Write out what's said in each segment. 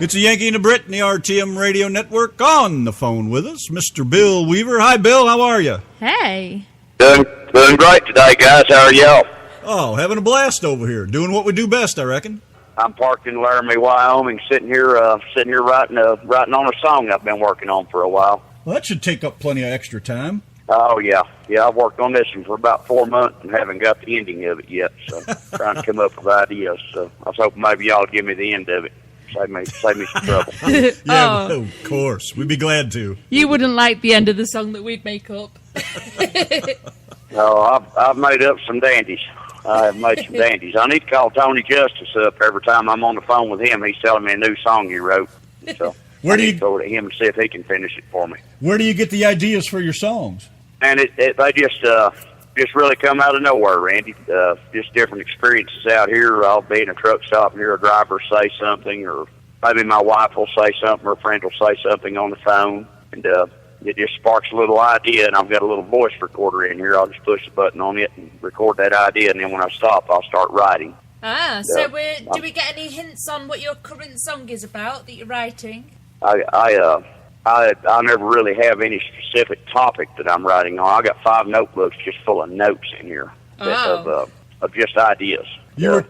It's a Yankee and a Brit in the RTM radio network. On the phone with us, Mr. Bill Weaver. Hi, Bill. How are you? Hey. Doing great today, guys. How are y'all? Oh, having a blast over here. Doing what we do best, I reckon. I'm parked in Laramie, Wyoming, sitting here writing on a song I've been working on for a while. Well, that should take up plenty of extra time. Oh, yeah. Yeah, I've worked on this one for about 4 months and haven't got the ending of it yet, so trying to come up with ideas. So I was hoping maybe y'all would give me the end of it. Save me some trouble. Yeah, well, of course. We'd be glad to. You wouldn't like the end of the song that we'd make up. No, I've made up some dandies. I have made some dandies. I need to call Tony Justice up every time I'm on the phone with him. He's telling me a new song he wrote. So I need to go to him and see if he can finish it for me. Where do you get the ideas for your songs? And they just really come out of nowhere, Randy. Just different experiences out here. I'll be in a truck stop and hear a driver say something, or maybe my wife will say something, or a friend will say something on the phone, and it just sparks a little idea, and I've got a little voice recorder in here. I'll just push the button on it and record that idea, and then when I stop, I'll start writing. So do we get any hints on what your current song is about that you're writing? I never really have any specific topic that I'm writing on. I got 5 notebooks just full of notes in here of just ideas. You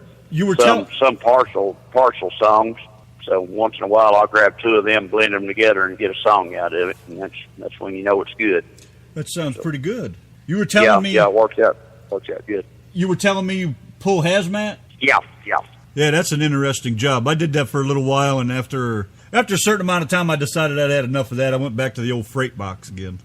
were some partial songs. So once in a while, I'll grab 2 of them, blend them together, and get a song out of it. And that's when you know it's good. That sounds pretty good. You were telling me, it works out good. You were telling me you pull hazmat? Yeah. Yeah, that's an interesting job. I did that for a little while, and after a certain amount of time, I decided I'd had enough of that. I went back to the old freight box again.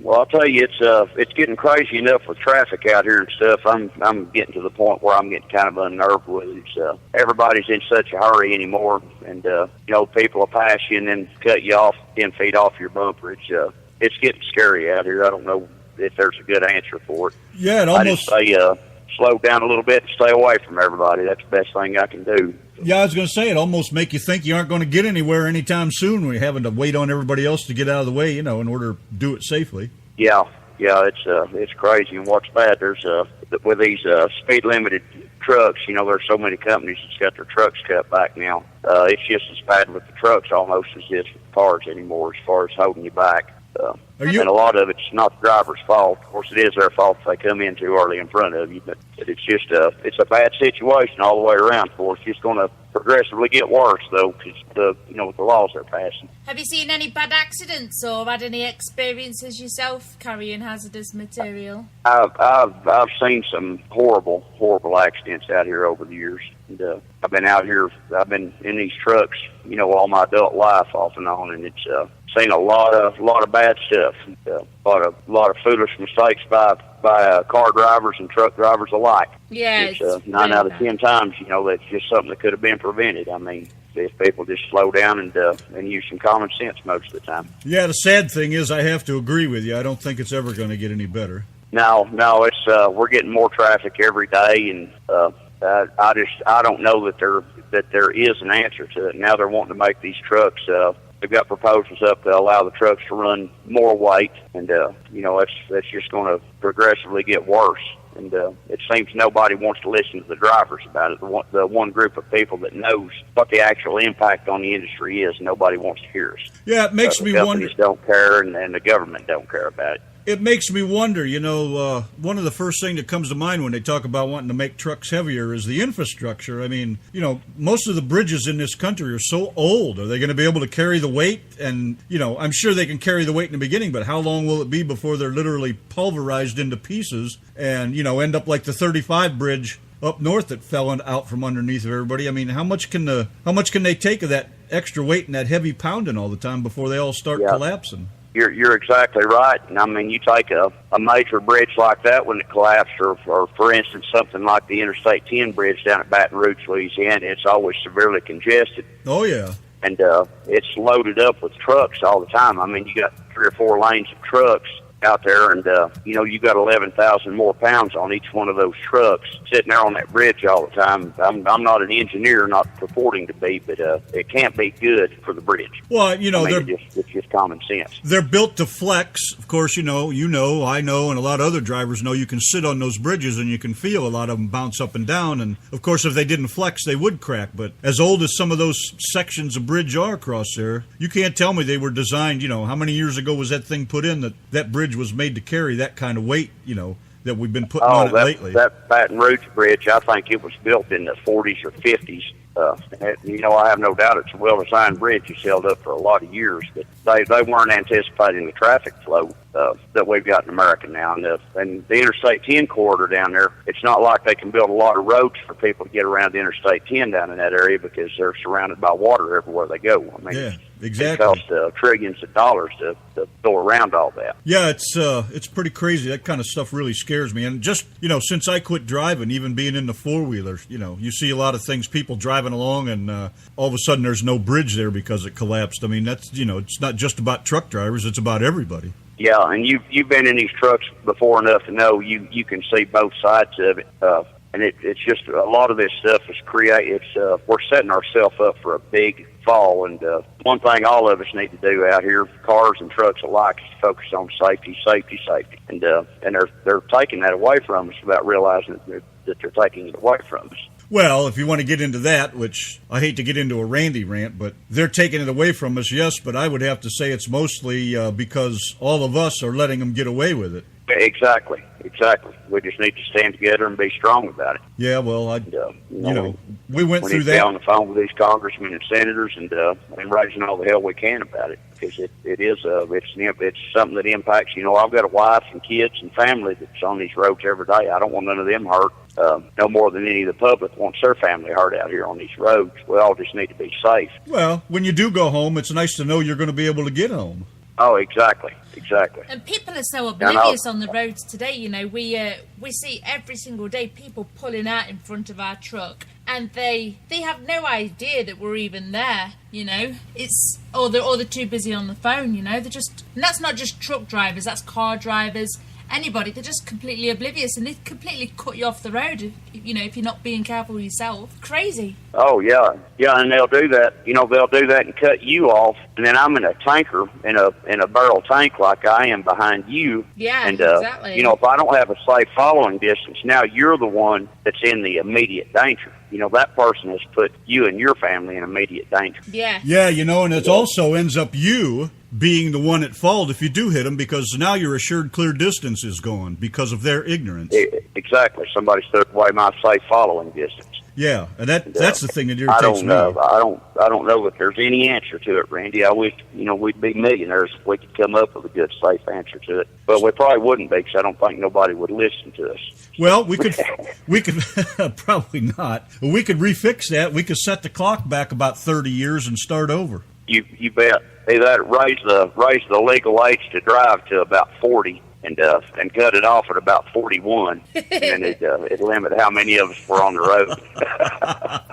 Well, I'll tell you, it's getting crazy enough with traffic out here and stuff. I'm getting to the point where I'm getting kind of unnerved with it. Everybody's in such a hurry anymore, and people will pass you and then cut you off 10 feet off your bumper. It's getting scary out here. I don't know if there's a good answer for it. Yeah, it almost. I just say slow down a little bit and stay away from everybody. That's the best thing I can do. Yeah, I was going to say, it almost make you think you aren't going to get anywhere anytime soon when you're having to wait on everybody else to get out of the way, in order to do it safely. Yeah, it's crazy. And what's bad, there's with these speed limited trucks, there's so many companies that's got their trucks cut back now. It's just as bad with the trucks almost as it is with the cars anymore, as far as holding you back. And a lot of it's not the driver's fault. Of course, it is their fault if they come in too early in front of you. But it's just it's a bad situation all the way around. Of course, it's going to progressively get worse though, because with the laws they're passing. Have you seen any bad accidents or had any experiences yourself carrying hazardous material? I've seen some horrible accidents out here over the years. And, I've been out here. I've been in these trucks, all my adult life off and on, and it's seen a lot of bad stuff. A lot of foolish mistakes by car drivers and truck drivers alike. Yeah, it's 9 out of 10 times, that's just something that could have been prevented. I mean, if people just slow down and use some common sense most of the time. Yeah, the sad thing is, I have to agree with you. I don't think it's ever going to get any better. No, it's we're getting more traffic every day, and I don't know that there is an answer to it. Now they're wanting to make these trucks. They've got proposals up to allow the trucks to run more weight, and that's just going to progressively get worse. And it seems nobody wants to listen to the drivers about it. The one group of people that knows what the actual impact on the industry is, nobody wants to hear us. Yeah, it makes me wonder. The companies don't care, and the government don't care about it. It makes me wonder, one of the first things that comes to mind when they talk about wanting to make trucks heavier is the infrastructure. I mean, most of the bridges in this country are so old. Are they going to be able to carry the weight? And, I'm sure they can carry the weight in the beginning, but how long will it be before they're literally pulverized into pieces and, end up like the 35 bridge up north that fell out from underneath of everybody? I mean, how much can they take of that extra weight and that heavy pounding all the time before they all start collapsing? You're exactly right. And I mean, you take a major bridge like that when it collapsed, or for instance, something like the Interstate 10 bridge down at Baton Rouge, Louisiana, it's always severely congested. Oh, yeah. And it's loaded up with trucks all the time. I mean, you got 3 or 4 lanes of trucks, out there, and you got 11,000 more pounds on each one of those trucks sitting there on that bridge all the time. I'm not an engineer, not purporting to be, but it can't be good for the bridge. Well, it's just common sense. They're built to flex. Of course, I know, and a lot of other drivers know you can sit on those bridges and you can feel a lot of them bounce up and down. And of course, if they didn't flex, they would crack. But as old as some of those sections of bridge are across there, you can't tell me they were designed, how many years ago was that thing put in that bridge was made to carry that kind of weight, that we've been putting on it lately. That Baton Rouge Bridge, I think it was built in the 40s or 50s. I have no doubt it's a well-designed bridge. It's held up for a lot of years, but they weren't anticipating the traffic flow that we've got in America now. And the Interstate 10 corridor down there, it's not like they can build a lot of roads for people to get around the Interstate 10 down in that area because they're surrounded by water everywhere they go. Yeah. Exactly. It costs trillions of dollars to go around all that. Yeah, it's pretty crazy. That kind of stuff really scares me. And just, since I quit driving, even being in the four-wheelers, you see a lot of things, people driving along, and all of a sudden there's no bridge there because it collapsed. I mean, that's, it's not just about truck drivers, it's about everybody. Yeah, and you've been in these trucks before enough to know you can see both sides of it. And it's just a lot of this stuff is we're setting ourselves up for a big fall. And one thing all of us need to do out here, cars and trucks alike, is focus on safety. And they're taking that away from us without realizing that they're taking it away from us. Well, if you want to get into that, which I hate to get into a Randy rant, but they're taking it away from us, yes, but I would have to say it's mostly because all of us are letting them get away with it. Exactly. We just need to stand together and be strong about it. Yeah, well, we went through that. We need to be on the phone with these congressmen and senators and raising all the hell we can about it, because it's something that impacts. I've got a wife and kids and family that's on these roads every day. I don't want none of them hurt. No more than any of the public wants their family hurt out here on these roads. We all just need to be safe. Well, when you do go home, it's nice to know you're going to be able to get home. Oh, exactly. And people are so oblivious on the roads today. We see every single day people pulling out in front of our truck, and they have no idea that we're even there. It's they're too busy on the phone. They're just, and that's not just truck drivers. That's car drivers. Anybody, they're just completely oblivious, and they completely cut you off the road if you're not being careful yourself. Crazy. Oh, yeah, and they'll do that. They'll do that and cut you off, and then I'm in a tanker, in a barrel tank like I am behind you. Yeah, and, exactly. If I don't have a safe following distance, now you're the one that's in the immediate danger. That person has put you and your family in immediate danger. Yeah. Yeah, and it also ends up you being the one at fault if you do hit them, because now your assured clear distance is gone because of their ignorance. Exactly. Somebody took away my safe following distance. Yeah, and that's the thing that irritates me. I don't know if there's any answer to it, Randy. I wish we'd be millionaires if we could come up with a good, safe answer to it. But we probably wouldn't be, because I don't think nobody would listen to us. Well, we could probably not. But we could refix that. We could set the clock back about 30 years and start over. You bet. They raise the legal age to drive to about 40. And cut it off at about 41, and it limit how many of us were on the road.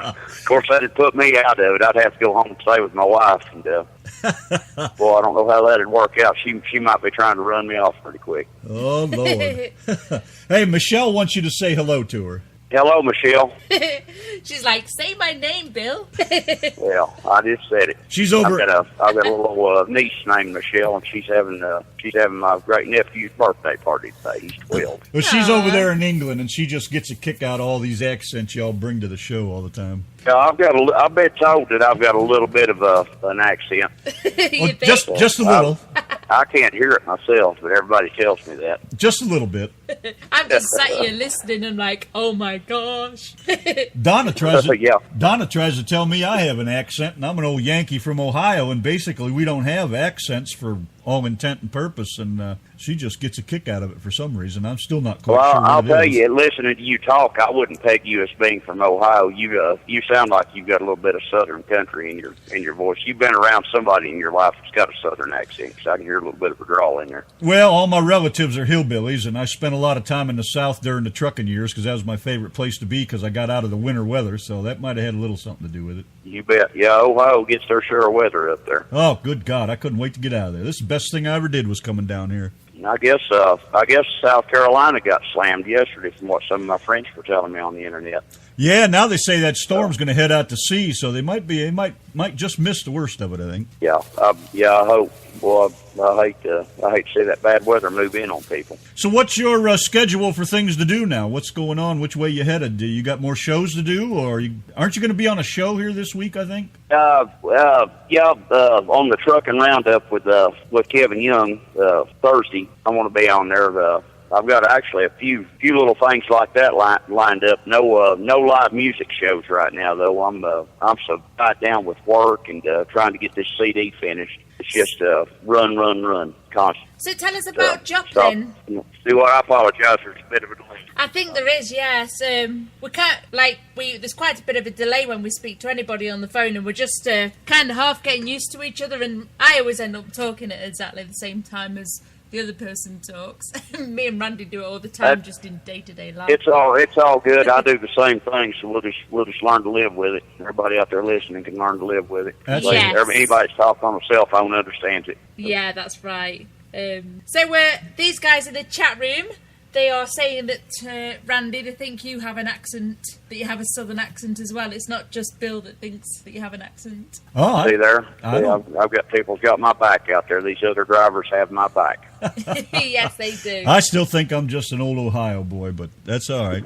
Of course, that'd put me out of it. I'd have to go home and stay with my wife, and well, I don't know how that'd work out. She might be trying to run me off pretty quick. Oh Lord! Hey, Michelle wants you to say hello to her. Hello, Michelle. She's like, say my name, Bill. Well, I just said it. She's over. I've got a little niece named Michelle, and she's having my great nephew's birthday party today. He's 12. Well, she's over there in England, and she just gets a kick out of all these accents y'all bring to the show all the time. Yeah, I've been told that I've got a little bit of an accent. Well, just a little. I can't hear it myself, but everybody tells me that. Just a little bit. I'm just sat here listening and like, oh my gosh. Donna tries to tell me I have an accent, and I'm an old Yankee from Ohio, and basically we don't have accents for all intent and purpose, and she just gets a kick out of it for some reason. I'm still not quite sure what I'll it tell is. you, listening to you talk, I wouldn't peg you as being from Ohio. You sound like you've got a little bit of Southern country in your voice. You've been around somebody in your life that's got a Southern accent, because I can hear a little bit of a drawl in there. Well, all my relatives are hillbillies, and I spent a lot of time in the South during the trucking years because that was my favorite place to be, because I got out of the winter weather, so that might have had a little something to do with it. You bet. Yeah, Ohio gets their share of weather up there. Oh, good God. I couldn't wait to get out of there. This is the best thing I ever did was coming down here. I guess South Carolina got slammed yesterday, from what some of my friends were telling me on the internet. Yeah, now they say that storm's going to head out to sea, so they might just miss the worst of it, I think. Yeah, I hope. Well, I hate to see that bad weather move in on people. So, what's your schedule for things to do now? What's going on? Which way you headed? Do you got more shows to do, or aren't you going to be on a show here this week? I think. On the trucking roundup with Kevin Young Thursday. I want to be on there. I've got actually a few little things like that lined up. No live music shows right now, though. I'm so tied down with work and trying to get this CD finished. It's just run constant. So tell us about Joplin. See what? I apologize. There's a bit of a delay. I think there is, yes. We can't, there's quite a bit of a delay when we speak to anybody on the phone, and we're just kind of half getting used to each other, and I always end up talking at exactly the same time as the other person talks. Me and Randy do it all the time, just in day-to-day life. It's all good. I do the same thing, so we'll just learn to live with it. Everybody out there listening can learn to live with it. Yes. Anybody that's talking on a cell phone understands it. Yeah, that's right. So these guys in the chat room, they are saying that, Randy, they think you have an accent, that you have a southern accent as well. It's not just Bill that thinks that you have an accent. Oh, see there? I've got people got my back out there. These other drivers have my back. Yes, they do. I still think I'm just an old Ohio boy, but that's all right.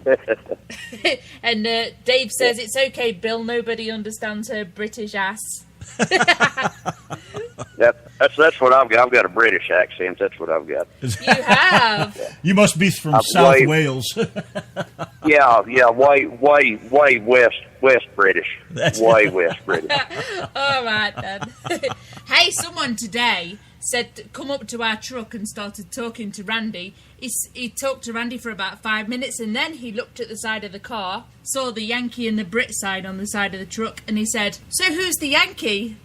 And Dave says, it's okay, Bill. Nobody understands her British ass. That's what I've got. I've got a British accent. That's what I've got. You have. You must be from South Wales. Yeah, way west British. Way west British. All right then. Hey, someone today said come up to our truck and started talking to Randy. He talked to Randy for about 5 minutes, and then he looked at the side of the car, saw the Yankee and the Brit sign on the side of the truck, and he said, "So who's the Yankee?"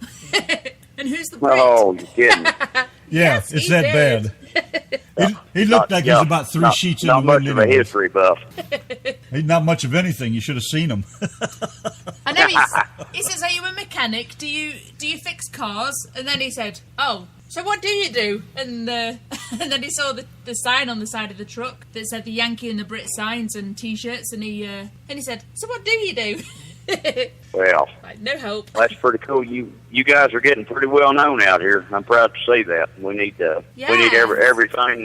And who's the Brit? Oh, you're kidding. Yeah, Yes, it's he that did. bad. He looked like he was about three sheets in the Not wind. much of a history buff. He's not much of anything. You should have seen him. And then he says, "Are you a mechanic? Do you fix cars?" And then he said, "Oh, so what do you do?" And then he saw the sign on the side of the truck that said the Yankee and the Brit signs and T-shirts, and he said, "So what do you do?" Well, Like, no help. that's pretty cool. You guys are getting pretty well known out here. I'm proud to see that. We need everything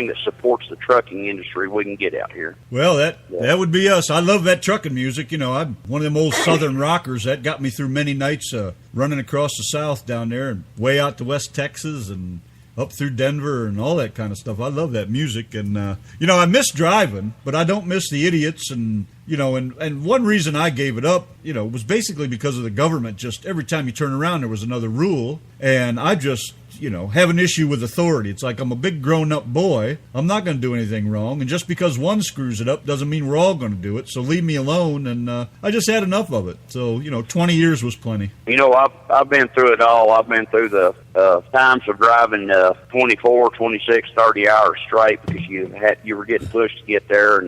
that supports the trucking industry we can get out here. Well, that would be us. I love that trucking music. You know, I'm one of them old Southern rockers. That got me through many nights running across the South down there and way out to West Texas and up through Denver and all that kind of stuff. I love that music. And, I miss driving, but I don't miss the idiots. And, and one reason I gave it up, was basically because of the government. Just every time you turn around, there was another rule. And I just, have an issue with authority. It's like I'm a big grown-up boy. I'm not going to do anything wrong. And just because one screws it up doesn't mean we're all going to do it. So leave me alone. And I just had enough of it. So, 20 years was plenty. I've been through it all. I've been through the times of driving 24, 26, 30 hours straight because you were getting pushed to get there,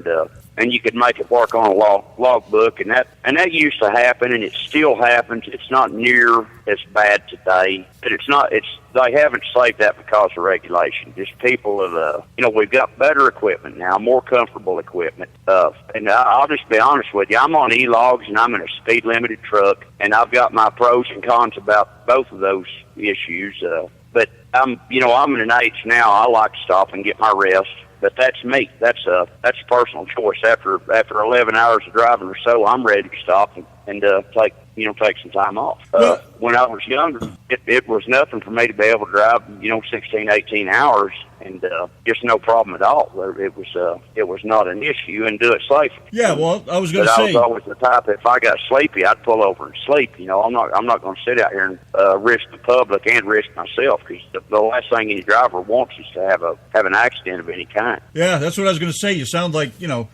and you could make it work on a logbook, and that used to happen, and it still happens. It's not near as bad today, but they haven't saved that because of regulation. Just people have, we've got better equipment now, more comfortable equipment. And I'll just be honest with you, I'm on e-logs and I'm in a speed limited truck, and I've got my pros and cons about both of those issues. But I'm in an age now. I like to stop and get my rest. But that's me. That's a personal choice. After 11 hours of driving or so, I'm ready to stop and take some time off. When I was younger, it was nothing for me to be able to drive 16, 18 hours and just no problem at all. It was not an issue, and do it safely. Yeah, well, I was going to say, I was always the type, if I got sleepy, I'd pull over and sleep. I'm not going to sit out here and risk the public and risk myself, because the last thing any driver wants is to have an accident of any kind. Yeah, that's what I was going to say. You sound like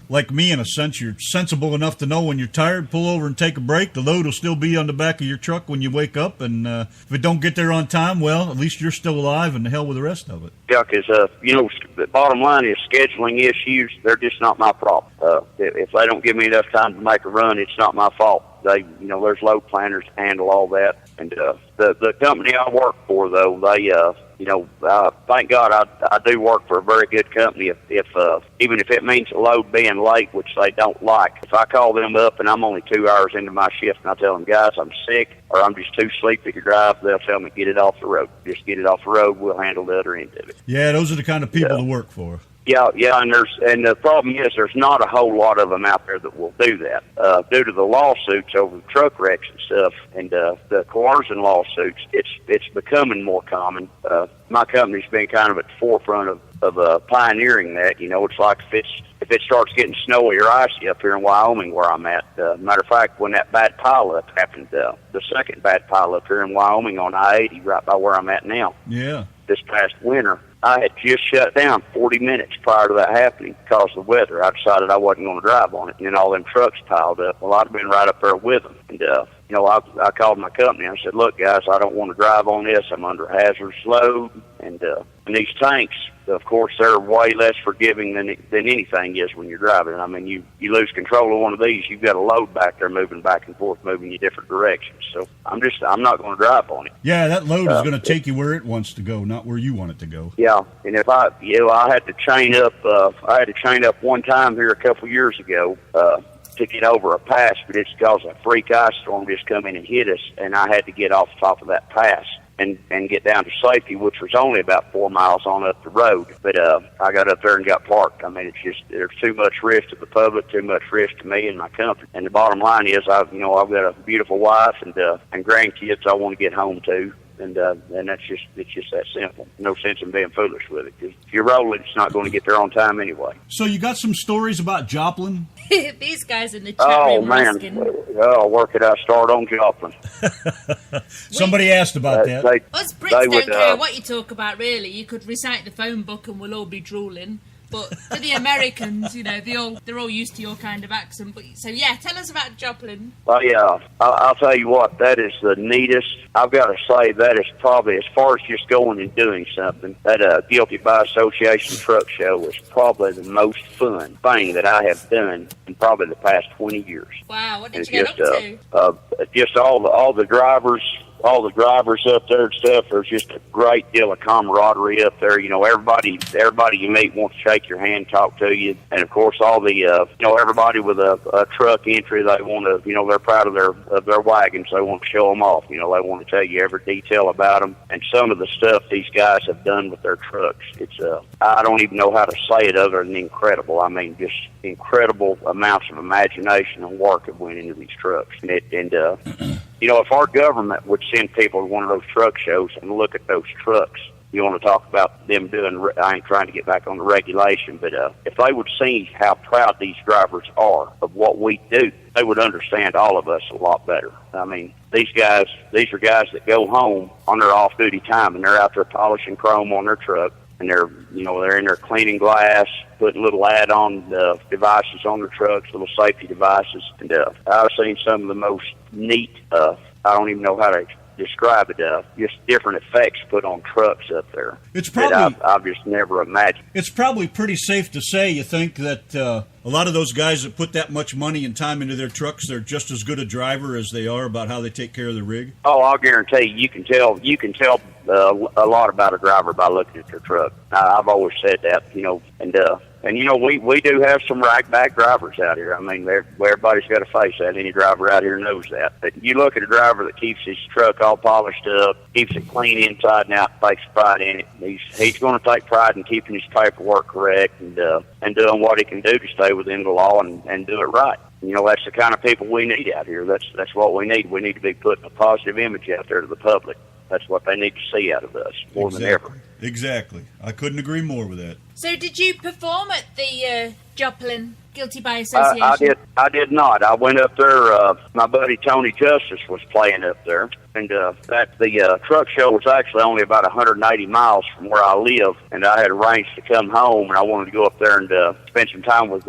like me in a sense. You're sensible enough to know when you're tired, pull over and take a break. The load will still be on the back of your truck when you wake up, and if it don't get there on time, well, at least you're still alive, and the hell with the rest of it. Yeah, because the bottom line is scheduling issues. They're just not my problem. If they don't give me enough time to make a run, it's not my fault. there's load planners to handle all that. And the company I work for, though, they thank God I do work for a very good company. If even if it means a load being late, which they don't like, if I call them up and I'm only 2 hours into my shift and I tell them, guys, I'm sick or I'm just too sleepy to drive, they'll tell me, get it off the road. Just get it off the road. We'll handle the other end of it. Yeah, those are the kind of people to work for. Yeah, and the problem is there's not a whole lot of them out there that will do that due to the lawsuits over the truck wrecks and stuff, and the coercion lawsuits. It's becoming more common. My company's been kind of at the forefront of pioneering that. It's like if it starts getting snowy or icy up here in Wyoming where I'm at. Matter of fact, when that bad pileup happened, the second bad pileup here in Wyoming on I-80, right by where I'm at now. Yeah. This past winter, I had just shut down 40 minutes prior to that happening because of the weather. I decided I wasn't going to drive on it, and then all them trucks piled up. Well, I'd have been right up there with them. And, I called my company and I said, look, guys, I don't want to drive on this. I'm under hazardous load. And these tanks, of course, they're way less forgiving than anything is when you're driving. I mean, you lose control of one of these, you've got a load back there moving back and forth, moving you different directions. So I'm not going to drive on it. Yeah, that load is going to take you where it wants to go, not where you want it to go. Yeah, and if I had to chain up one time here a couple of years ago to get over a pass, but it's because a freak ice storm just come in and hit us, and I had to get off the top of that pass and get down to safety, which was only about 4 miles on up the road. But I got up there and got parked. I mean, there's too much risk to the public, too much risk to me and my company. And the bottom line is, I've got a beautiful wife and grandkids I want to get home to. And it's just that simple. No sense in being foolish with it. 'Cause if you're rolling, it's not going to get there on time anyway. So you got some stories about Joplin? These guys in the chat room asking. Where could I start on Joplin? Somebody asked about that. Us Brits don't care what you talk about, really. You could recite the phone book and we'll all be drooling. But for the Americans, they're all used to your kind of accent. But so yeah, tell us about Joplin. Yeah, I'll tell you what, that is the neatest. I've got to say that is probably, as far as just going and doing something, that Guilty by Association truck show was probably the most fun thing that I have done in probably the past 20 years. Wow, what did you get up to? Just all the drivers. All the drivers up there and stuff. There's just a great deal of camaraderie up there. Everybody you meet wants to shake your hand, talk to you, and of course, all the everybody with a truck entry, they want to, they're proud of their wagons. They want to show them off. They want to tell you every detail about them, and some of the stuff these guys have done with their trucks. It's I don't even know how to say it other than incredible. I mean, just incredible amounts of imagination and work have went into these trucks, if our government would send people to one of those truck shows and look at those trucks, you want to talk about them doing, I ain't trying to get back on the regulation, but if they would see how proud these drivers are of what we do, they would understand all of us a lot better. I mean, these are guys that go home on their off-duty time, and they're out there polishing chrome on their truck, and they're in there cleaning glass, putting little add-on devices on their trucks, little safety devices. And I've seen some of the most neat, I don't even know how to describe it, just different effects put on trucks up there. It's probably I've just never imagined. It's probably pretty safe to say, you think, that a lot of those guys that put that much money and time into their trucks, they're just as good a driver as they are about how they take care of the rig? Oh, I'll guarantee you can tell a lot about a driver by looking at their truck. I've always said that, and we do have some ragback drivers out here. I mean, everybody's got to face that. Any driver out here knows that. But you look at a driver that keeps his truck all polished up, keeps it clean inside and out, takes pride in it. He's going to take pride in keeping his paperwork correct and doing what he can do to stay within the law and do it right. That's the kind of people we need out here. That's what we need. We need to be putting a positive image out there to the public. That's what they need to see out of us more than ever. Exactly. I couldn't agree more with that. So did you perform at the Joplin Guilty by Association? I did not. I went up there. My buddy Tony Justice was playing up there. And the truck show was actually only about 180 miles from where I live. And I had arranged to come home, and I wanted to go up there and spend some time with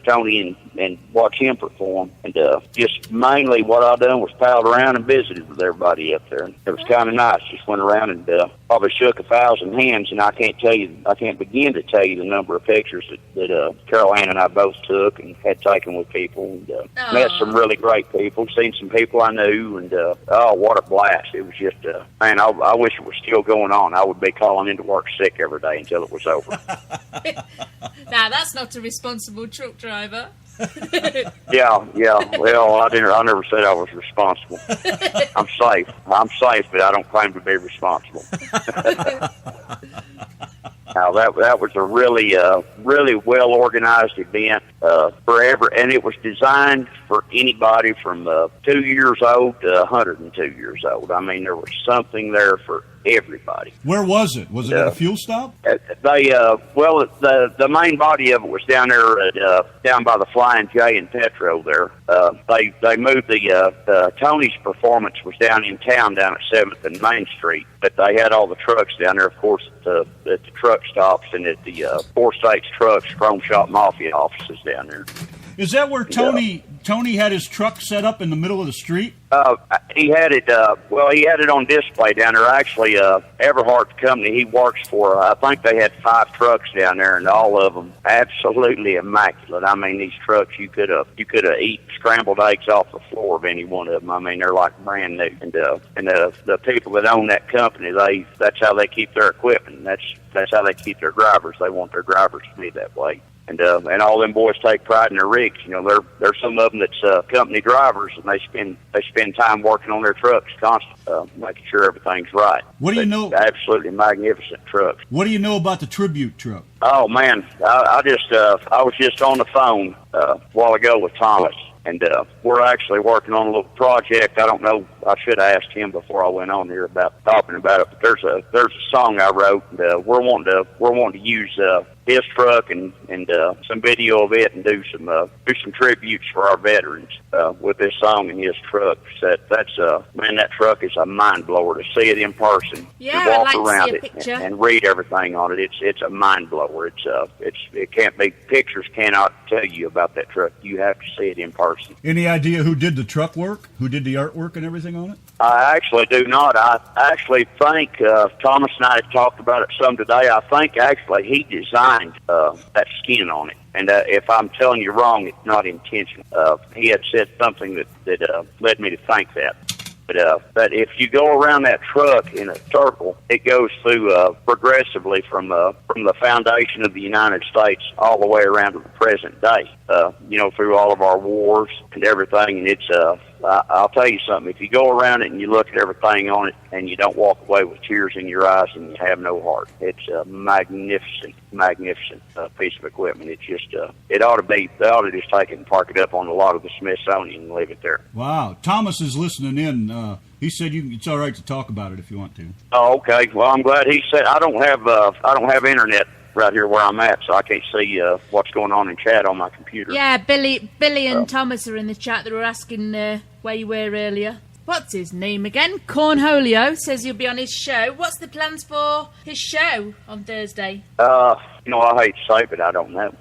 Tony and watch him perform. And just mainly what I done was palled around and visited with everybody up there. And it was kind of nice. Just went around and probably shook 1,000 hands, and I can't begin to tell you the number of pictures that Carol Ann and I both took and had taken with people. And met some really great people, seen some people I knew, and oh, what a blast. It was just, man, I wish it was still going on. I would be calling into work sick every day until it was over. Now, that's not a responsible truck driver. Yeah. Well, I never said I was responsible. I'm safe, but I don't claim to be responsible. Now that was a really well organized event and it was designed for anybody from 2 years old to 102 years old. I mean, there was something there for everybody. Where was it? Was it at a fuel stop? The main body of it was down there down by the Flying J and Petro there. They moved the Tony's performance was down in town down at 7th and Main Street, but they had all the trucks down there, of course, at the truck stops and at the Four States Trucks Chrome Shop Mafia offices down there. Is that where Tony had his truck set up in the middle of the street? He had it. He had it on display down there. Actually, Everhart, the company he works for, I think they had 5 trucks down there, and all of them absolutely immaculate. I mean, these trucks you could have eaten scrambled eggs off the floor of any one of them. I mean, they're like brand new. And the people that own that company, that's how they keep their equipment. That's how they keep their drivers. They want their drivers to be that way. And all them boys take pride in their rigs. You know, there's some of them that's company drivers, and they spend time working on their trucks constantly, making sure everything's right. What do you know? Absolutely magnificent trucks. What do you know about the tribute truck? Oh man, I was just on the phone a while ago with Thomas. And we're actually working on a little project. I don't know. I should have asked him before I went on here about talking about it. But there's a song I wrote. And, we're wanting to use his truck and some video of it and do some tributes for our veterans with this song and his truck. That's that truck is a mind blower to see it in person. Yeah, to walk I'd like around to see a picture. and read everything on it. It's a mind blower. It can't be pictures cannot tell you about that truck. You have to see it in person. Any idea who did the truck work? Who did the artwork and everything on it? I actually do not. I actually think Thomas and I had talked about it some today. I think actually he designed that skin on it. And if I'm telling you wrong, it's not intentional. He had said something that led me to think that. But if you go around that truck in a circle, it goes through progressively from the foundation of the United States all the way around to the present day. Through all of our wars and everything. And it's I'll tell you something. If you go around it and you look at everything on it and you don't walk away with tears in your eyes and you have no heart, it's a magnificent piece of equipment. It's just they ought to just take it and park it up on a lot of the Smithsonian and leave it there. Wow, Thomas is listening in. He said it's all right to talk about it if you want to. Oh, okay. Well, I'm glad he said. I don't have internet right here where I'm at, so I can't see what's going on in chat on my computer. Yeah, Billy and Thomas are in the chat that were asking where you were earlier. What's his name again? Cornholio says you'll be on his show. What's the plans for his show on Thursday? I hate to say, but I don't know.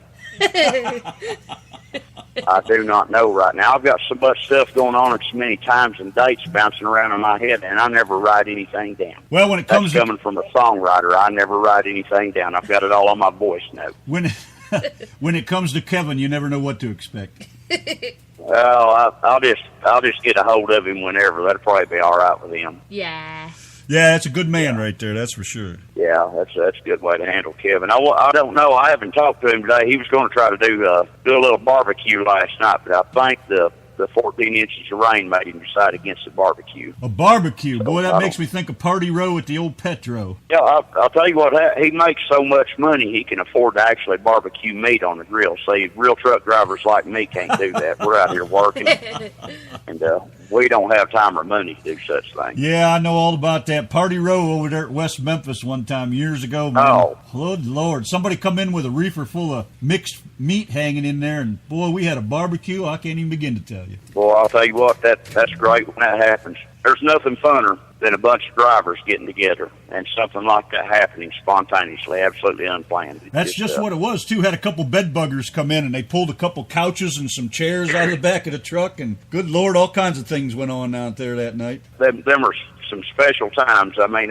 I do not know right now. I've got so much stuff going on and so many times and dates bouncing around in my head, and I never write anything down. Well, when it comes coming from a songwriter, I never write anything down. I've got it all on my voice note. When it comes to Kevin, you never know what to expect. Well, I'll just get a hold of him whenever. That'll probably be all right with him. Yeah. Yeah, that's a good man right there. That's for sure. Yeah, that's a good way to handle Kevin. I don't know. I haven't talked to him today. He was going to try to do a little barbecue last night, but I think the 14 inches of rain made him decide against the barbecue. A barbecue? Boy, that makes me think of Party Row at the old Petro. Yeah, I'll tell you what, he makes so much money he can afford to actually barbecue meat on the grill. See, real truck drivers like me can't do that. We're out here working, and we don't have time or money to do such things. Yeah, I know all about that. Party Row over there at West Memphis one time years ago, man. Oh. Good Lord. Somebody come in with a reefer full of mixed meat hanging in there, and boy, we had a barbecue. I can't even begin to tell you. Well, I'll tell you what, that's great when that happens. There's nothing funner than a bunch of drivers getting together and something like that happening spontaneously, absolutely unplanned. That's just what it was, too. Had a couple bed buggers come in, and they pulled a couple couches and some chairs out of the back of the truck, and good Lord, all kinds of things went on out there that night. Them are some special times. I mean,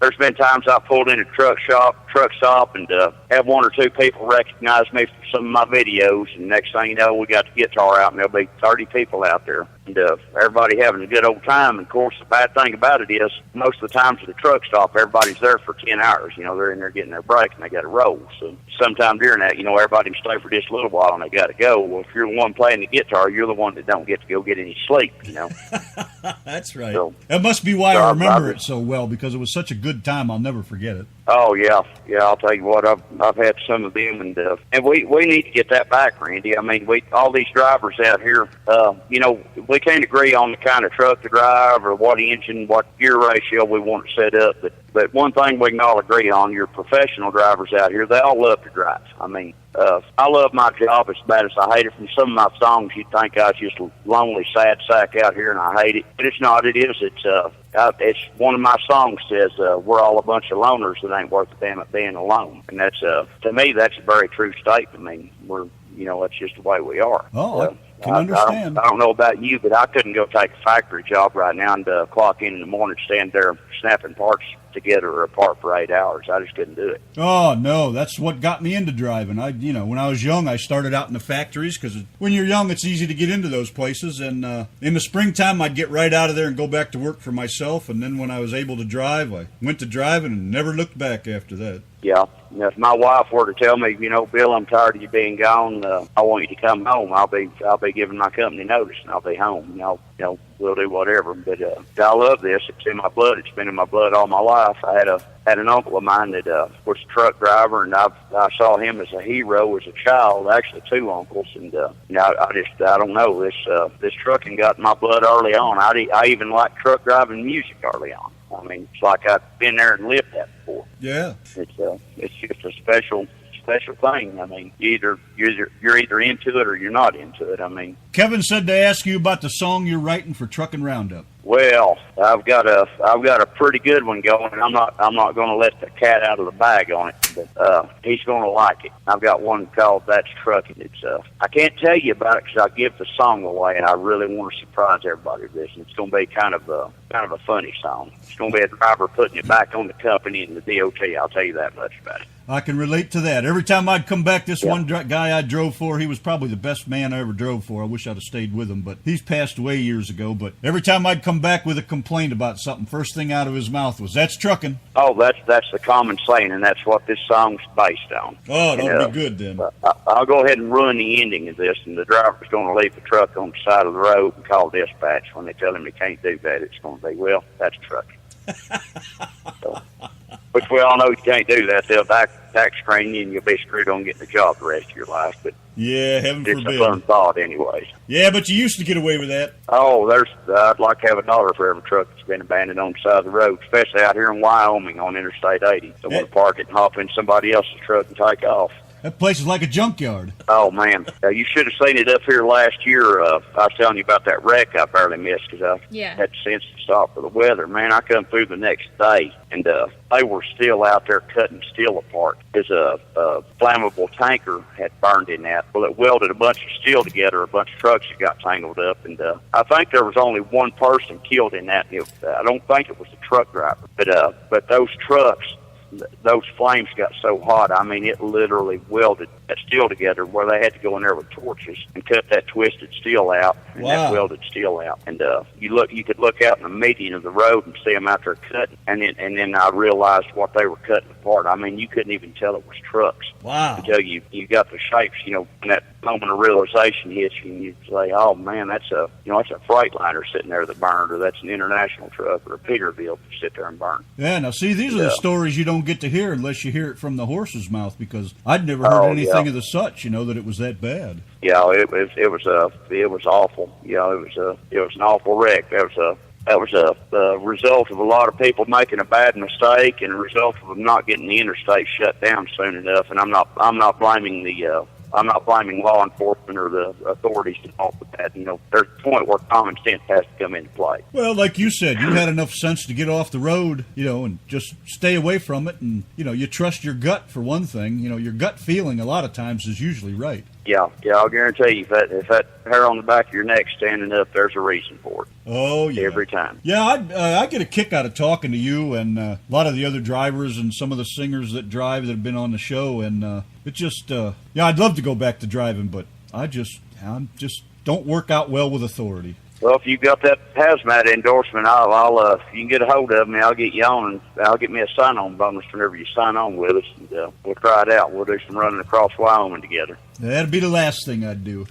there's been times I pulled in a truck stop, and have one or two people recognize me from some of my videos, and next thing you know, we got the guitar out, and there'll be 30 people out there, and everybody having a good old time. And of course, the bad thing about it is, most of the times at the truck stop, everybody's there for 10 hours. You know, they're in there getting their break, and they got to roll. So sometime during that, you know, everybody can stay for just a little while, and they got to go. Well, if you're the one playing the guitar, you're the one that don't get to go get any sleep, you know. That's right. So, that must be why I remember it so well, because it was such a good time. I'll never forget it. Oh yeah. I'll tell you what, I've had some of them, and we need to get that back, Randy. I mean, all these drivers out here, you know, we can't agree on the kind of truck to drive or what engine, what gear ratio we want to set up, but one thing we can all agree on: your professional drivers out here, they all love to drive. I mean, I love my job as bad as I hate it. From some of my songs, you'd think I was just a lonely, sad sack out here, and I hate it. But it's not. It is. It's one of my songs says, we're all a bunch of loners that ain't worth a damn at being alone. And that's, to me, that's a very true statement. I mean, that's just the way we are. Oh, I can understand. I don't know about you, but I couldn't go take a factory job right now and clock in the morning, stand there snapping parts together or apart for 8 hours. I just couldn't do it. Oh, no, that's what got me into driving. When I was young, I started out in the factories, because when you're young, it's easy to get into those places. And in the springtime, I'd get right out of there and go back to work for myself. And then when I was able to drive, I went to driving and never looked back after that. Yeah. If my wife were to tell me, Bill, I'm tired of you being gone, I want you to come home, I'll be giving my company notice, and I'll be home. We'll do whatever. But I love this. It's in my blood. It's been in my blood all my life. I had an uncle of mine that was a truck driver, and I saw him as a hero as a child. Actually, two uncles, and I don't know, this trucking got in my blood early on. I even liked truck driving music early on. I mean, it's like I've been there and lived that before. Yeah. It's just a special thing. I mean, you're either into it or you're not into it. I mean, Kevin said to ask you about the song you're writing for Truckin' Roundup. Well, I've got a pretty good one going, and I'm not going to let the cat out of the bag on it, but he's going to like it. I've got one called "That's Truckin'." It's I can't tell you about it because I give the song away, and I really want to surprise everybody with this. And it's going to be kind of a funny song. It's going to be a driver putting it back on the company and the DOT. I'll tell you that much about it. I can relate to that. Every time I'd come back, this one guy I drove for, he was probably the best man I ever drove for. I wish I'd have stayed with him, but he's passed away years ago. But every time I'd come back with a complaint about something, first thing out of his mouth was, "That's trucking." Oh, that's the common saying, and that's what this song's based on. Oh, that'll be good then. I'll go ahead and ruin the ending of this, and the driver's going to leave the truck on the side of the road and call dispatch. When they tell him he can't do that, it's going to be, "Well, that's trucking." Which we all know you can't do that. They'll tax screen you, and you'll be screwed on getting the job the rest of your life. But yeah, heaven forbid. It's a fun thought, anyways. Yeah, but you used to get away with that. Oh, I'd like to have $1 for every truck that's been abandoned on the side of the road, especially out here in Wyoming on Interstate 80. So we'll park it and hop in somebody else's truck and take off. That place is like a junkyard. Oh, man. You should have seen it up here last year. I was telling you about that wreck I barely missed because I had the sense to stop for the weather. Man, I come through the next day, and they were still out there cutting steel apart. There's a flammable tanker had burned in that. Well, it welded a bunch of steel together, a bunch of trucks that got tangled up, and I think there was only one person killed in that. I don't think it was the truck driver, but those trucks, those flames got so hot, I mean, it literally welded that steel together where they had to go in there with torches and cut that twisted steel out and that welded steel out. And you could look out in the median of the road and see them out there cutting. And then I realized what they were cutting apart. I mean, you couldn't even tell it was trucks. Wow. Until you got the shapes, when that moment of realization hits you, and you say, "Oh man, that's a Freightliner sitting there that burned, or that's an International truck, or a Peterbilt that sit there and burn." Yeah, now see, these are the stories you don't get to hear unless you hear it from the horse's mouth, because I'd never heard anything of the such, that it was that bad. Yeah, it was awful. It was an awful wreck. That was a result of a lot of people making a bad mistake, and a result of them not getting the interstate shut down soon enough. And I'm not blaming the I'm not blaming law enforcement or the authorities involved with that. You know, there's a point where common sense has to come into play. Well, like you said, you had enough sense to get off the road, you know, and just stay away from it. And, you know, you trust your gut for one thing. You know, your gut feeling a lot of times is usually right. Yeah, I'll guarantee you if that hair on the back of your neck standing up, there's a reason for it. Oh, yeah. Every time. Yeah, I get a kick out of talking to you and a lot of the other drivers and some of the singers that drive that have been on the show. And it just, I'd love to go back to driving, but I just don't work out well with authority. Well, if you've got that hazmat endorsement, I'll if you can get a hold of me, I'll get you on, and I'll get me a sign-on bonus whenever you sign on with us, and we'll try it out. We'll do some running across Wyoming together. That'd be the last thing I'd do.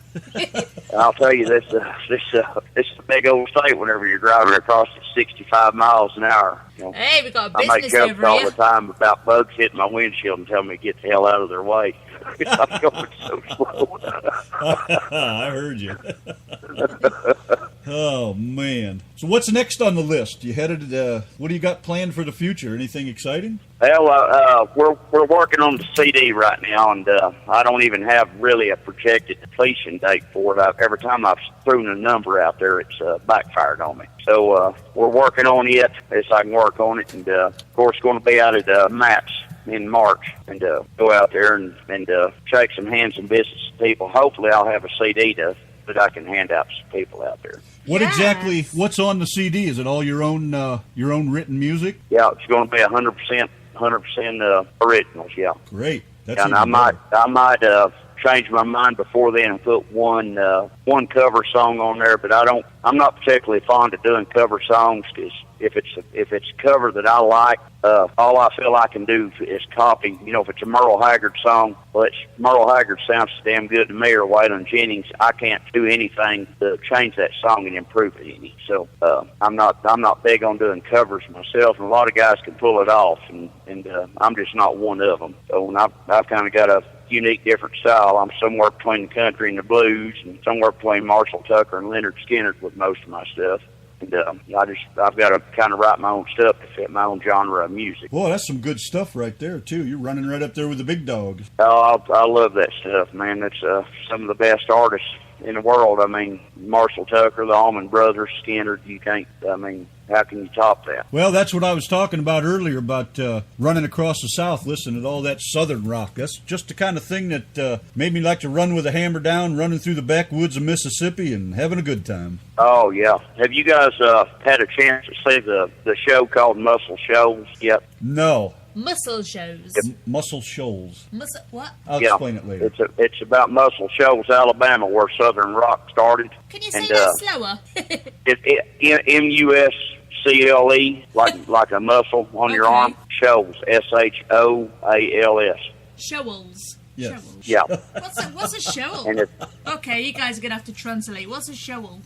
I'll tell you, this is a big old state whenever you're driving across at 65 miles an hour. You know, hey, we got a I make business jokes over all here. the time about bugs hitting my windshield and telling me to get the hell out of their way. I'm going so slow. I heard you. Oh, man. So what's next on the list? You headed, what do you got planned for the future? Anything exciting? Well, we're working on the CD right now, and I don't even have really a projected completion date for it. Every time I've thrown a number out there, it's backfired on me. So we're working on it as I can work on it, and of course, going to be out at Matt's in March, and go out there and shake some hands and visit some people. Hopefully, I'll have a CD that I can hand out to some people out there. What Yes. exactly? What's on the CD? Is it all your own written music? Yeah, it's going to be 100% originals. Yeah. Great. That's And even I might change my mind before then and put one cover song on there, but I'm not particularly fond of doing cover songs, because if it's a cover that I like, all I feel I can do is copy. You know, if it's a Merle Haggard song, well, Merle Haggard sounds damn good to me, or Waylon Jennings. I can't do anything to change that song and improve it any. So I'm not big on doing covers myself, and a lot of guys can pull it off, and I'm just not one of them. So I've kind of got a unique, different style. I'm somewhere between the country and the blues, and somewhere between Marshall Tucker and Leonard Skinner with most of my stuff. And I've got to kind of write my own stuff to fit my own genre of music. Boy, that's some good stuff right there, too. You're running right up there with the big dogs. Oh, I love that stuff, man. That's some of the best artists in the world. I mean, Marshall Tucker, the Allman Brothers, Skinner. How can you top that? Well, that's what I was talking about earlier, about running across the South, listening to all that Southern rock. That's just the kind of thing that made me like to run with a hammer down, running through the backwoods of Mississippi and having a good time. Oh, yeah. Have you guys had a chance to see the show called Muscle Shoals yet? No. Muscle shows. Muscle Shoals. What? I'll explain it later. It's about Muscle Shoals, Alabama, where Southern rock started. Can you say that slower? MUSCLE, like a muscle on your arm. Shoals, SHOALS. Shoals. Yes. Shoals. Yeah. What's a shoal? And Okay, you guys are gonna have to translate. What's a shoal?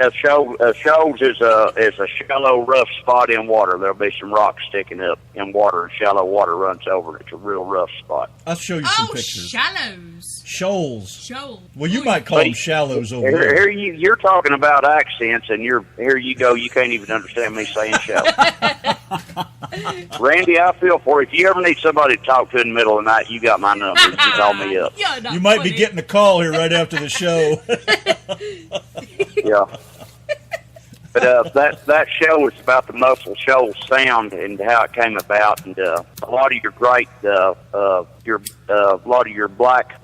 shoals is a shallow, rough spot in water. There'll be some rocks sticking up in water, and shallow water runs over it. It's a real rough spot. I'll show you some pictures. Shallows. Shoals. Shoal. Well, you might call them shallows over there. Here you're talking about accents, and here you go. You can't even understand me saying shallow. Randy, I feel for you. If you ever need somebody to talk to in the middle of the night, you got my number. You can call me up. You might be getting a call here right after the show. Yeah. But that show is about the Muscle Shoals sound and how it came about, and a lot of your great a lot of your black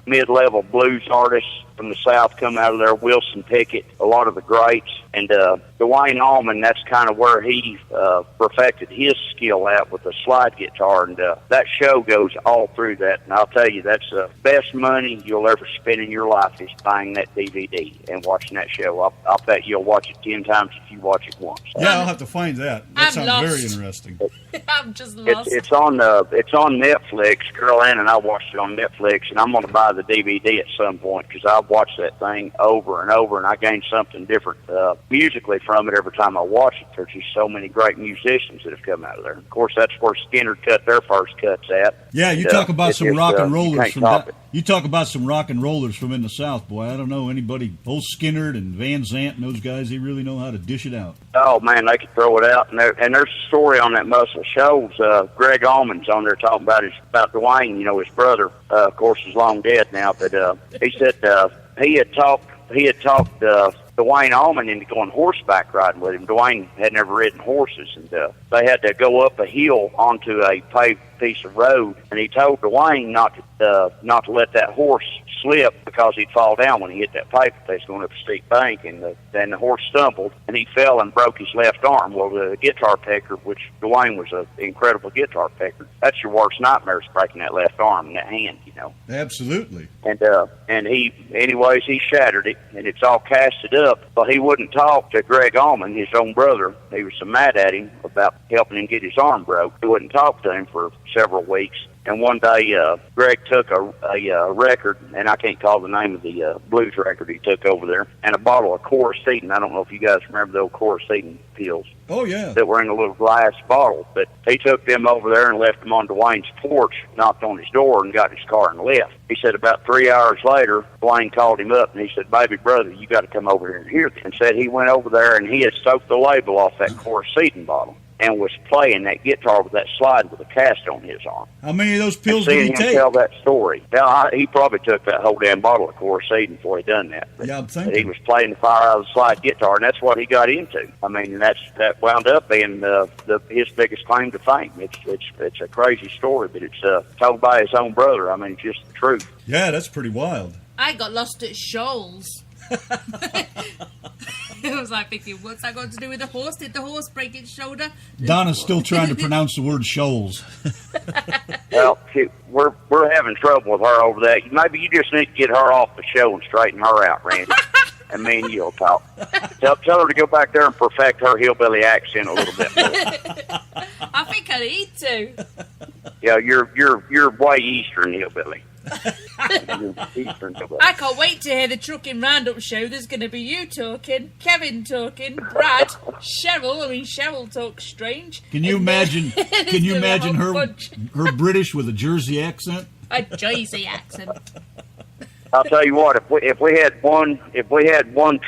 mid-level blues artists from the South come out of there. Wilson Pickett, a lot of the greats, and Dwayne Allman. That's kind of where he perfected his skill at with the slide guitar, and that show goes all through that. And I'll tell you, that's the best money you'll ever spend in your life is buying that DVD and watching that show. I'll bet you'll watch it 10 times if you watch it once. Yeah, I'll have to find that. That I'm sounds lost. very interesting. I'm just lost. It's on Netflix. Carol Ann and I watched it on Netflix, and I'm going to buy the DVD at some point because watch that thing over and over, and I gain something different musically from it every time I watch it. There's just so many great musicians that have come out of there. Of course, that's where Skinner cut their first cuts at. Yeah, you talk about some rock and rollers from you talk about some rock and rollers from in the South, boy. I don't know anybody. Old Skinner and Van Zant and those guys, they really know how to dish it out. Oh man, they could throw it out. And there's a story on that Muscle Shoals. Greg Allman's on there talking about Dwayne, you know, his brother. Of course, is long dead now, but he said he had talked Dwayne Allman into going horseback riding with him. Dwayne had never ridden horses, and they had to go up a hill onto a paved piece of road, and he told Dwayne not to let that horse slip because he'd fall down when he hit that pavement. They was going up a steep bank, and then the horse stumbled, and he fell and broke his left arm. Well, the guitar picker, which Dwayne was an incredible guitar picker, that's your worst nightmare, is breaking that left arm and that hand, you know. Absolutely. And he shattered it, and it's all casted up. But he wouldn't talk to Greg Allman, his own brother. He was so mad at him about helping him get his arm broke. He wouldn't talk to him for several weeks. And one day, Greg took a record, and I can't call the name of the blues record he took over there, and a bottle of Coricidin. I don't know if you guys remember the old Coricidin pills. Oh, yeah. That were in a little glass bottle. But he took them over there and left them on Dwayne's porch, knocked on his door, and got his car and left. He said about 3 hours later, Dwayne called him up, and he said, "Baby brother, you got to come over here and hear this." And said he went over there, and he had soaked the label off that Coricidin bottle and was playing that guitar with that slide with a cast on his arm. How many of those pills did he take? Tell that story. Now, he probably took that whole damn bottle of Coricidin before he done that. But, yeah, I'm thinking. But he was playing the fire out of the slide guitar, and that's what he got into. I mean, that wound up being his biggest claim to fame. It's a crazy story, but it's told by his own brother. I mean, it's just the truth. Yeah, that's pretty wild. I got lost at Shoals. I was like thinking, what's that got to do with the horse? Did the horse break its shoulder? Donna's still trying to pronounce the word shoals. Well, we're having trouble with her over that. Maybe you just need to get her off the show and straighten her out, Randy. And me and you'll talk. Tell her to go back there and perfect her hillbilly accent a little bit more. I think I need to. Yeah, you're way Eastern hillbilly. I can't wait to hear the Trucking Roundup show. There's going to be you talking, Kevin talking, Brad, Cheryl. I mean, Cheryl talks strange. Can you imagine? Can you imagine her British with a Jersey accent? A Jersey accent. I'll tell you what, if we had one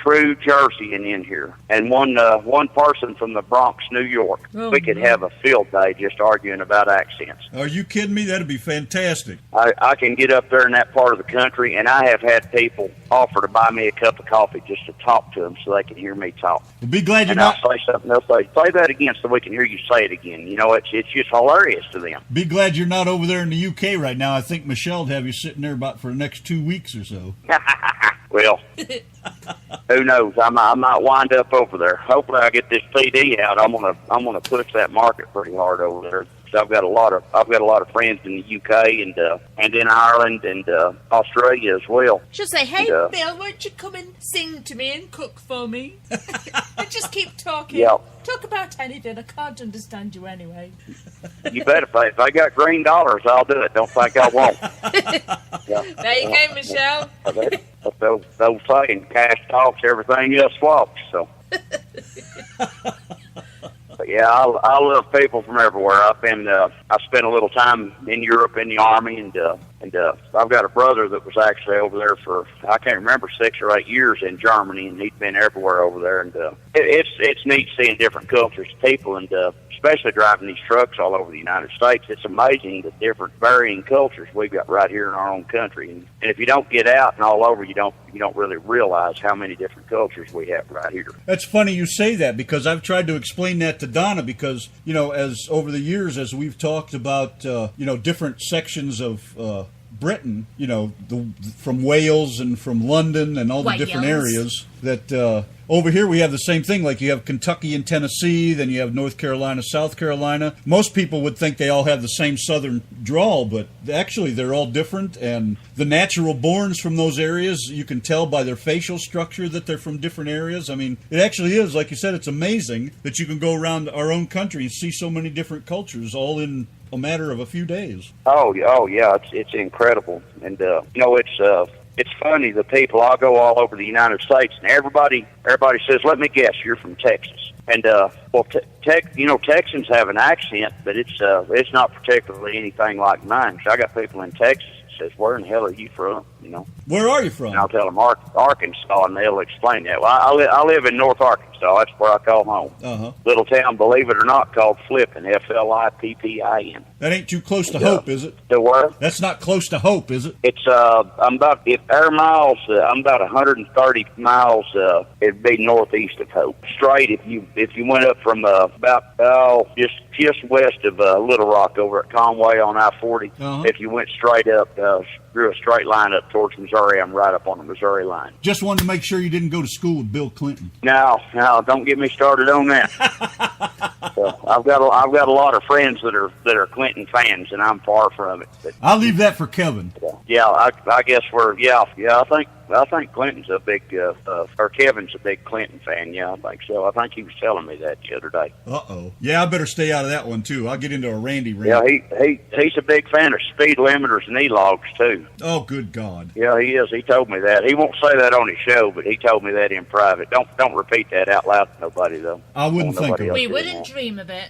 true Jerseyan in here and one person from the Bronx, New York, we could have a field day just arguing about accents. Are you kidding me? That'd be fantastic. I can get up there in that part of the country, and I have had people offer to buy me a cup of coffee just to talk to them so they can hear me talk. Well, be glad you're and not. I'll say something. They'll say that again so we can hear you say it again. You know, it's just hilarious to them. Be glad you're not over there in the UK right now. I think Michelle'd have you sitting there about for the next 2 weeks or so. Well, who knows? I might wind up over there. Hopefully, I get this CD out. I'm gonna push that market pretty hard over there. So I've got a lot of friends in the UK and in Ireland and Australia as well. She'll say, "Hey, Bill, won't you come and sing to me and cook for me?" And just keep talking. Yeah. Talk about anything. I can't understand you anyway. You bet. If I got green dollars, I'll do it. Don't think I won't. Yeah. There you go, Michelle. Those saying, cash talks, everything else walks. So. But yeah, I love people from everywhere. I spent a little time in Europe in the Army, and I've got a brother that was actually over there for, I can't remember, 6 or 8 years in Germany, and he'd been everywhere over there. And it's neat seeing different cultures, people, and especially driving these trucks all over the United States. It's amazing the different varying cultures we've got right here in our own country. And if you don't get out and all over, you don't really realize how many different cultures we have right here. That's funny you say that, because I've tried to explain that to Donna, because, you know, as over the years, as we've talked about, different sections of Britain, you know, from Wales and from London and all the different areas, that over here we have the same thing. Like you have Kentucky and Tennessee, then you have North Carolina, South Carolina. Most people would think they all have the same southern drawl, but actually they're all different. And the natural borns from those areas, you can tell by their facial structure that they're from different areas. I mean, it actually is, like you said, it's amazing that you can go around our own country and see so many different cultures all in a matter of a few days. Oh yeah, it's incredible, and it's funny. The people, I'll go all over the United States, and everybody says, "Let me guess, you're from Texas." And Texans have an accent, but it's not particularly anything like mine. So I got people in Texas that says, "Where in the hell are you from?" Where are you from? And I'll tell them Arkansas, and they'll explain that. Well, I live in North Arkansas. That's where I call home. Little town, believe it or not, called Flippin, Flippin. That ain't too close to Hope, is it? The where? That's not close to Hope, is it? It's I'm about air miles. I'm about 130 miles. It'd be northeast of Hope. Straight, if you went up from just west of Little Rock over at Conway on I-40. If you went straight up, drew a straight line up towards Missouri, I'm right up on the Missouri line. Just wanted to make sure you didn't go to school with Bill Clinton. No, don't get me started on that. So I've got a lot of friends that are Clinton fans, and I'm far from it. But, I'll leave that for Kevin. I guess I think Clinton's a big, or Kevin's a big Clinton fan. Yeah, I think so. I think he was telling me that the other day. Uh-oh. Yeah, I better stay out of that one, too. I'll get into a Randy rant. Yeah, he's a big fan of speed limiters and e-logs, too. Oh, good God. Yeah, he is. He told me that. He won't say that on his show, but he told me that in private. Don't repeat that out loud to nobody, though. I wouldn't think of it. We wouldn't dream of it.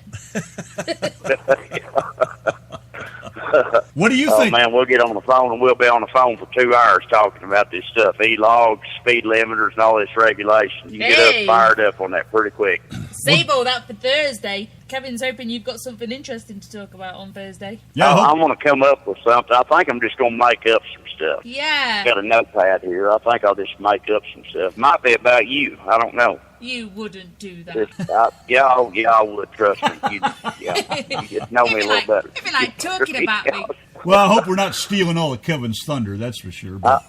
What do you think? Oh, man, we'll get on the phone, and we'll be on the phone for 2 hours talking about this stuff. E-logs, speed limiters, and all this regulation. You get up fired up on that pretty quick. Save all that for Thursday. Kevin's hoping you've got something interesting to talk about on Thursday. Yeah, I'm going to come up with something. I think I'm just going to make up some stuff. Yeah. Got a notepad here. I think I'll just make up some stuff. Might be about you. I don't know. You wouldn't do that. I would, trust me. You just know me a little better. You'd be like talking about me. Well, I hope we're not stealing all of Kevin's thunder, that's for sure. But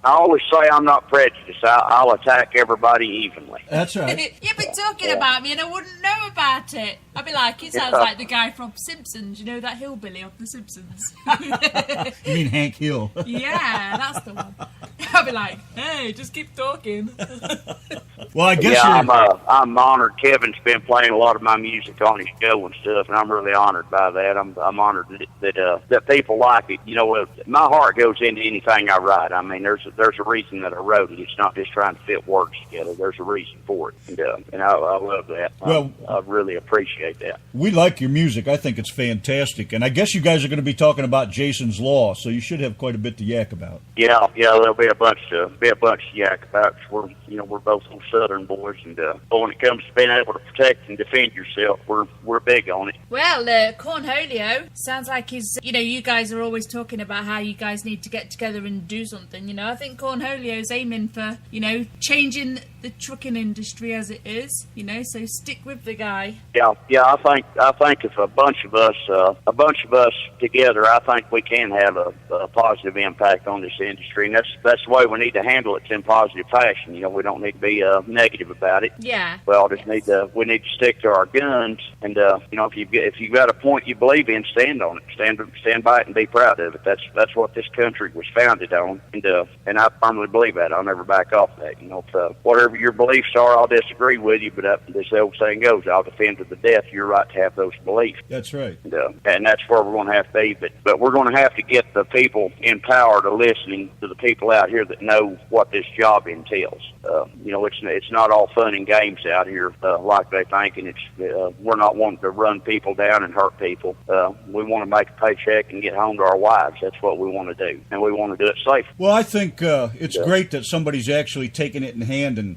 I always say I'm not prejudiced. I'll attack everybody evenly. That's right. You've been talking about me and I wouldn't know about it. I'd be like, it sounds like the guy from Simpsons. You know that hillbilly of The Simpsons? You mean Hank Hill? Yeah, that's the one. I'd be like, hey, just keep talking. Well, I guess I'm honored. Kevin's been playing a lot of my music on his show and stuff, and I'm really honored by that. I'm honored that people like it. My heart goes into anything I write. I mean, there's a reason that I wrote it. It's not just trying to fit words together. There's a reason for it, and I love that. Well, I really appreciate that. We like your music. I think it's fantastic, and I guess you guys are going to be talking about Jason's Law, so you should have quite a bit to yak about. Yeah, there'll be a bunch to yak about. We're both from Southern boys, and when it comes to being able to protect and defend yourself, we're big on it. Well, Cornholio sounds like he's. You guys are always talking about how you guys need to get together and do something. I think Cornholio's aiming for changing the trucking industry as it is. So stick with the guy. Yeah. I think if a bunch of us together, I think we can have a positive impact on this industry, and that's the way we need to handle it in positive fashion. We don't need to be negative about it. Yeah. Well, we need to stick to our guns, and if you've got a point you believe in, stand on it, stand by it, and be proud of it. That's what this country was founded on, and I firmly believe that. I'll never back off that. Whatever your beliefs are, I'll disagree with you, but this old saying goes, I'll defend to the death your right to have those beliefs. That's right. And that's where we're going to have to be. But we're going to have to get the people in power to listening to the people out here that know what this job entails. It's not all fun and games out here like they think, and we're not wanting to run people down and hurt people. We want to make a paycheck and get home to our wives. That's what we want to do, and we want to do it safe. Well, I think it's great that somebody's actually taking it in hand and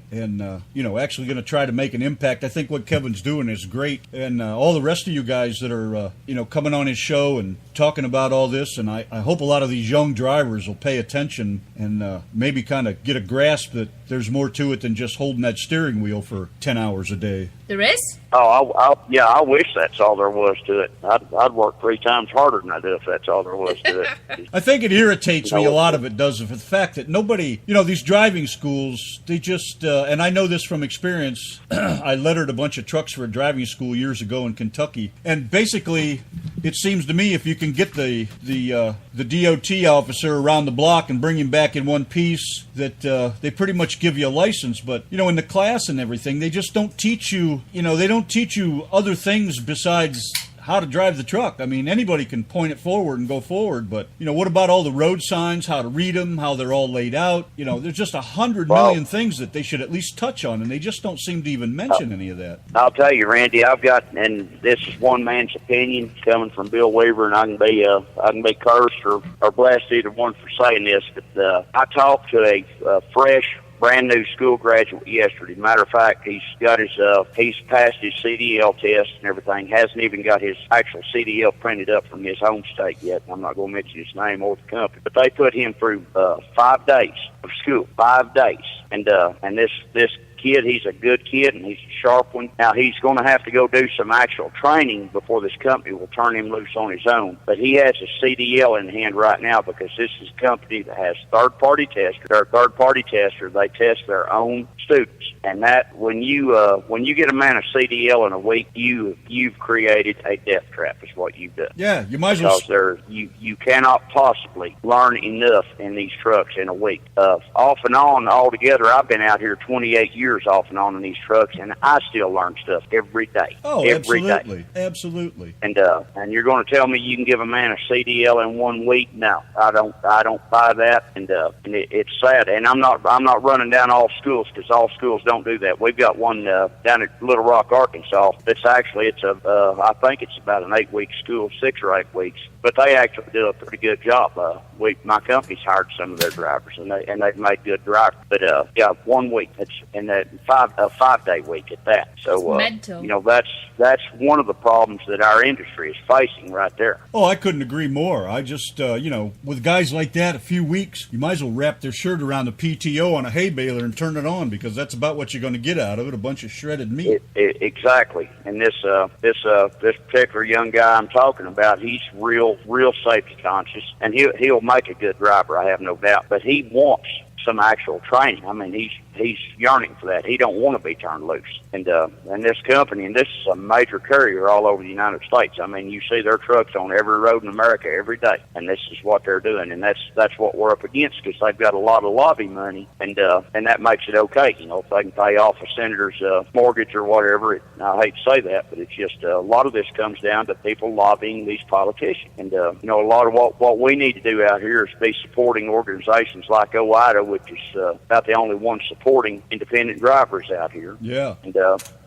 actually going to try to make an impact. I think what Kevin's doing is great, and all the rest of you guys that are coming on his show and talking about all this, and I hope a lot of these young drivers will pay attention and maybe kind of get a grasp that there's more to it than just holding that steering wheel for 10 hours a day. There is? Oh, I wish that's all there was to it. I'd work 3 times harder than I do if that's all there was to it. I think it irritates me, a lot of it does, the fact that nobody, these driving schools, they just, and I know this from experience, I lettered a bunch of trucks for a driving school years ago in Kentucky, and basically, it seems to me if you can get the DOT officer around the block and bring him back in one piece, that they pretty much give you a license, but, in the class and everything, they just don't teach you, they don't teach you other things besides how to drive the truck. I mean, anybody can point it forward and go forward, but, what about all the road signs, how to read them, how they're all laid out? There's just 100 million things that they should at least touch on, and they just don't seem to even mention any of that. I'll tell you, Randy, and this is one man's opinion coming from Bill Weaver, and I can be cursed or blessed, either one, for saying this, but I talked to a fresh, brand new school graduate yesterday. Matter of fact, he's passed his CDL test and everything. Hasn't even got his actual CDL printed up from his home state yet. I'm not going to mention his name or the company, but they put him through 5 days of school. 5 days, and this kid, he's a good kid, and he's a sharp one. Now, he's going to have to go do some actual training before this company will turn him loose on his own. But he has a CDL in hand right now because this is a company that has third-party testers. They're a third-party tester. They test their own students. And that, when you get a man a CDL in a week, you've created a death trap, is what you've done. Yeah, you might as well. Because you cannot possibly learn enough in these trucks in a week. Off and on, altogether, I've been out here 28 years off and on in these trucks, and I still learn stuff every day. Oh, every absolutely, day. Absolutely. And you're going to tell me you can give a man a CDL in 1 week? No, I don't buy that. And it's sad. And I'm not running down all schools, because all schools don't do that. We've got one down at Little Rock, Arkansas. I think it's about an 8-week school, 6 or 8 weeks. But they actually do a pretty good job. My company's hired some of their drivers, and they've made good drivers. But 1 week, and a 5-day week at that. So mental. That's one of the problems that our industry is facing right there. Oh, I couldn't agree more. I just with guys like that, a few weeks, you might as well wrap their shirt around the PTO on a hay baler and turn it on, because that's about what you're going to get out of it, a bunch of shredded meat. Exactly. And this particular young guy I'm talking about, he's real safety conscious, and he'll make a good driver, I have no doubt. But he wants some actual training. I mean, he's yearning for that. He don't want to be turned loose. And this company, and this is a major carrier all over the United States. I mean, you see their trucks on every road in America every day, and this is what they're doing. And that's what we're up against, because they've got a lot of lobby money, and that makes it okay. If they can pay off a senator's mortgage or whatever. I hate to say that, but it's just a lot of this comes down to people lobbying these politicians. And a lot of what we need to do out here is be supporting organizations like OIDA, which is about the only one supporting independent drivers out here. Yeah.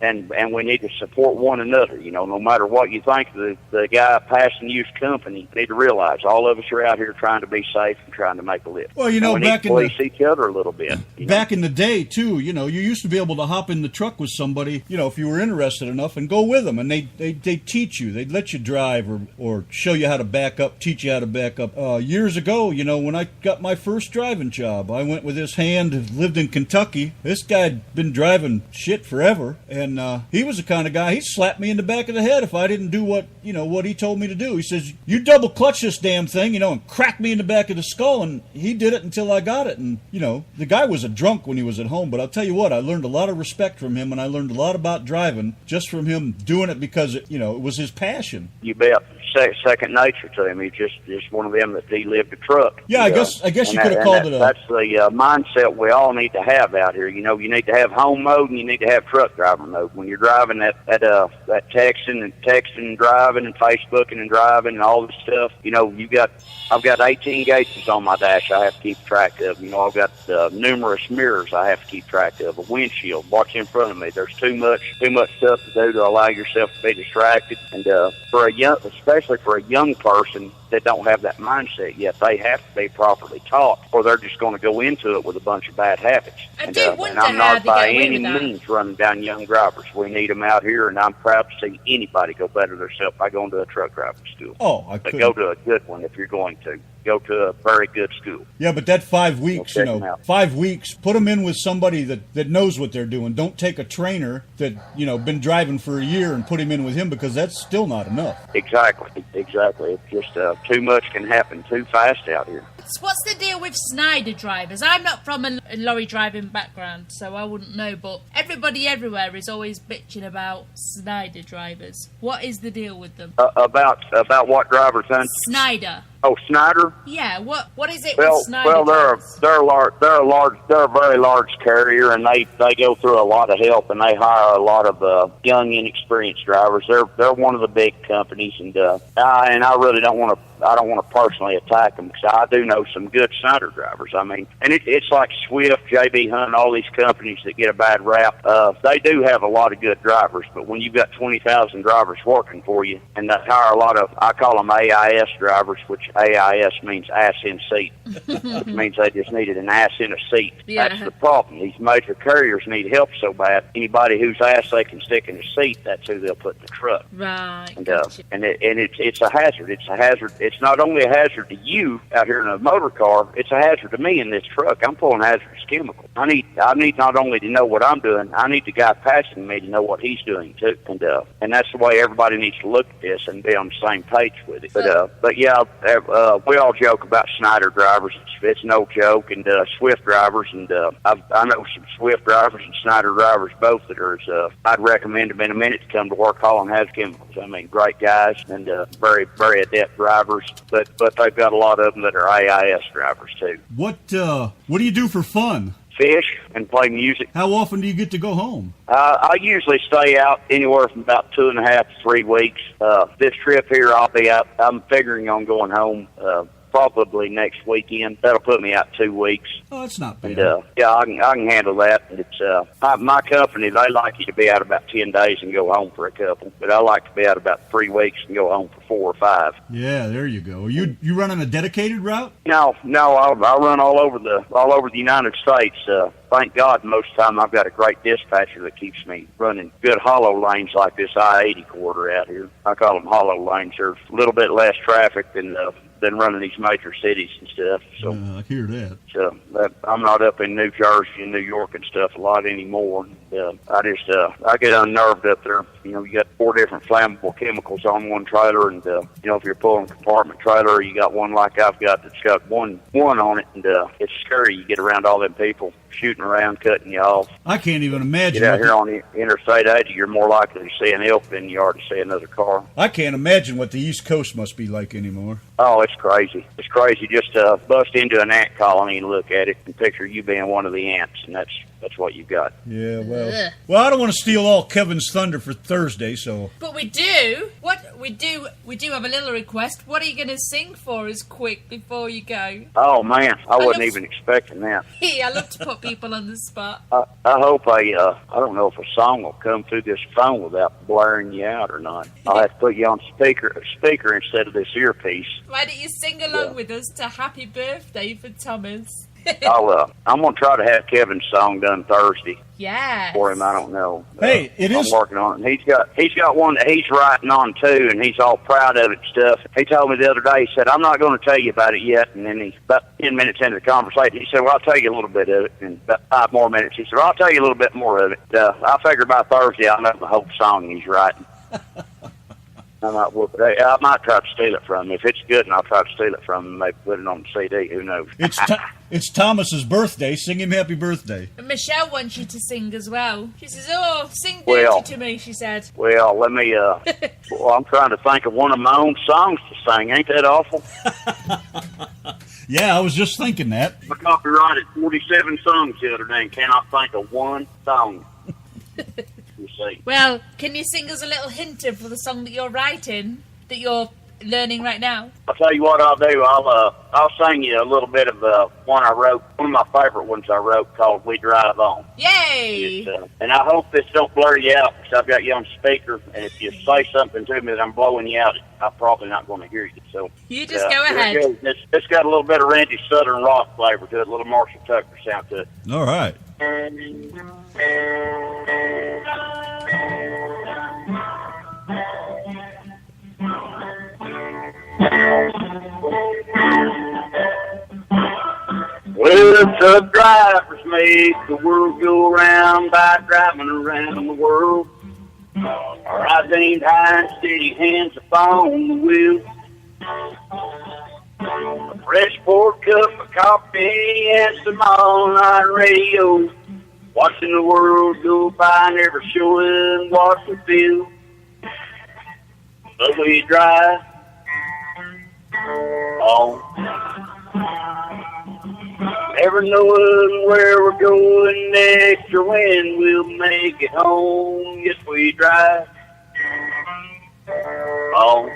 And we need to support one another. No matter what you think of the guy passing you's company, you need to realize all of us are out here trying to be safe and trying to make a living. Well, we need to police each other a little bit. Back in the day, too, you used to be able to hop in the truck with somebody, if you were interested enough, and go with them, and they'd teach you. They'd let you drive or show you how to back up, teach you how to back up. Years ago, when I got my first driving job, I went with this hand who lived in Kentucky. This guy'd been driving shit forever, and he was the kind of guy, he'd slap me in the back of the head if I didn't do what he told me to do. He says, you double clutch this damn thing, and crack me in the back of the skull, and he did it until I got it. And, the guy was a drunk when he was at home, but I'll tell you what, I learned a lot of respect from him, and I learned a lot about driving just from him doing it, because it was his passion. You bet. Second nature to him. He's just one of them that he lived a truck. Yeah, I guess you could have called it a... That's the mindset we all need to have out here. You need to have home mode, and you need to have truck driver mode. When you're driving that texting and driving and Facebooking and driving and all this stuff, I've got 18 gauges on my dash I have to keep track of. I've got numerous mirrors I have to keep track of, a windshield, watch in front of me. There's too much stuff to do to allow yourself to be distracted. And especially for a young person that don't have that mindset yet, they have to be properly taught, or they're just going to go into it with a bunch of bad habits. And I'm not by any means running down young drivers. We need them out here, and I'm proud to see anybody go better themselves by going to a truck driving school. Oh, but go to a good one if you're going to. Go to a very good school. Yeah, but that 5 weeks, 5 weeks, put them in with somebody that knows what they're doing. Don't take a trainer that, been driving for a year and put him in with him, because that's still not enough. Exactly. It's just too much can happen too fast out here. what's the deal with Snyder drivers? I'm not from a lorry driving background, so I wouldn't know, but everybody everywhere is always bitching about Snyder drivers. What is the deal with them? About what drivers, son? Snyder. Oh, Snyder? Yeah, what is it with Snyder? Well, they're a very large carrier, and they go through a lot of help, and they hire a lot of young, inexperienced drivers. They're one of the big companies, and I really don't want to personally attack them, because I do know some good Snyder drivers. I mean, and it's like Swift, JB Hunt, all these companies that get a bad rap. They do have a lot of good drivers, but when you've got 20,000 drivers working for you, and they hire a lot of, I call them AIS drivers, which AIS means ass in seat. It means they just needed an ass in a seat. Yeah. That's the problem. These major carriers need help so bad. Anybody whose ass they can stick in a seat, that's who they'll put in the truck. Right. And Gotcha. it's a hazard. It's a hazard. It's not only a hazard to you out here in a motor car. It's a hazard to me in this truck. I'm pulling hazardous chemicals. I need not only to know what I'm doing. I need the guy passing me to know what he's doing too. And that's the way everybody needs to look at this and be on the same page with it. But yeah, we all joke about Snyder drivers. It's no joke, and Swift drivers, and I know some Swift drivers and Snyder drivers both that are. I'd recommend them in a minute to come to work hauling hazardous chemicals. I mean, great guys and very, very adept drivers, but they've got a lot of them that are AIS drivers too. What do you do for fun? Fish and play music. How often do you get to go home? I usually stay out anywhere from about 2.5 to 3 weeks. This trip here, I'll be out. I'm figuring on going home probably next weekend. That'll put me out 2 weeks. Oh, that's not bad. And, yeah, I can handle that. It's my company. They like you to be out about 10 days and go home for a couple, but I like to be out about 3 weeks and go home for 4 or 5. Yeah, there you go. Are you running a dedicated route? No, I run all over the United States. Thank God, most of the time I've got a great dispatcher that keeps me running good hollow lanes like this I-80 corridor out here. I call them hollow lanes. There's a little bit less traffic than running these major cities and stuff. So I hear that. So I'm not up in New Jersey and New York and stuff a lot anymore. I get unnerved up there. You know, you got 4 different flammable chemicals on one trailer, and if you're pulling a compartment trailer, you got one like I've got that's got one on it, and it's scary. You get around all them people shooting around, cutting you off. I can't even imagine. Get out here on the Interstate 80, you're more likely to see an elk than you are to see another car. I can't imagine what the East Coast must be like anymore. Oh, it's crazy. It's crazy. Just bust into an ant colony and look at it and picture you being one of the ants, and that's what you've got. Yeah, well, I don't want to steal all Kevin's thunder for Thursday, so. But we do. We do have a little request. What are you going to sing for us quick before you go? Oh man, I wasn't even expecting that. I love to put people on the spot. I hope I don't know if a song will come through this phone without blaring you out or not. I'll have to put you on speaker instead of this earpiece. Why don't you sing along with us to Happy Birthday for Thomas? I'm gonna try to have Kevin's song done Thursday. Yeah. For him, I don't know. Hey, it is. I'm working on it. He's got one that he's writing on too, and he's all proud of it and stuff. He told me the other day. He said, "I'm not going to tell you about it yet." And then about 10 minutes into the conversation, he said, "Well, I'll tell you a little bit of it." And about 5 more minutes, he said, "Well, I'll tell you a little bit more of it." I figure by Thursday I'll know the whole song he's writing. I might try to steal it from him. If it's good, and I'll try to steal it from him, maybe put it on the CD. Who knows? It's Thomas's birthday. Sing him happy birthday. And Michelle wants you to sing as well. She says, "Oh, sing dirty to me," she said. Well, let me, I'm trying to think of one of my own songs to sing. Ain't that awful? Yeah, I was just thinking that. I copyrighted 47 songs the other day and cannot think of one song. Well, can you sing us a little hint of the song that you're writing, that you're learning right now? I'll tell you what I'll do. I'll sing you a little bit of one I wrote, one of my favorite ones I wrote called "We Drive On." Yay! And I hope this don't blur you out because I've got you on speaker, and if you say something to me that I'm blowing you out, I'm probably not going to hear you. So you just go ahead. It's got a little bit of Randy Southern rock flavor to it, a little Marshall Tucker sound to it. All right. Well, truck drivers make the world go round by driving around the world. Our eyes aimed high and steady, hands upon the wheel. A fresh poured cup of coffee and some all-night radio. Watching the world go by, never showing what we feel. But we drive on, never knowing where we're going next or when we'll make it home. Yes, we drive on.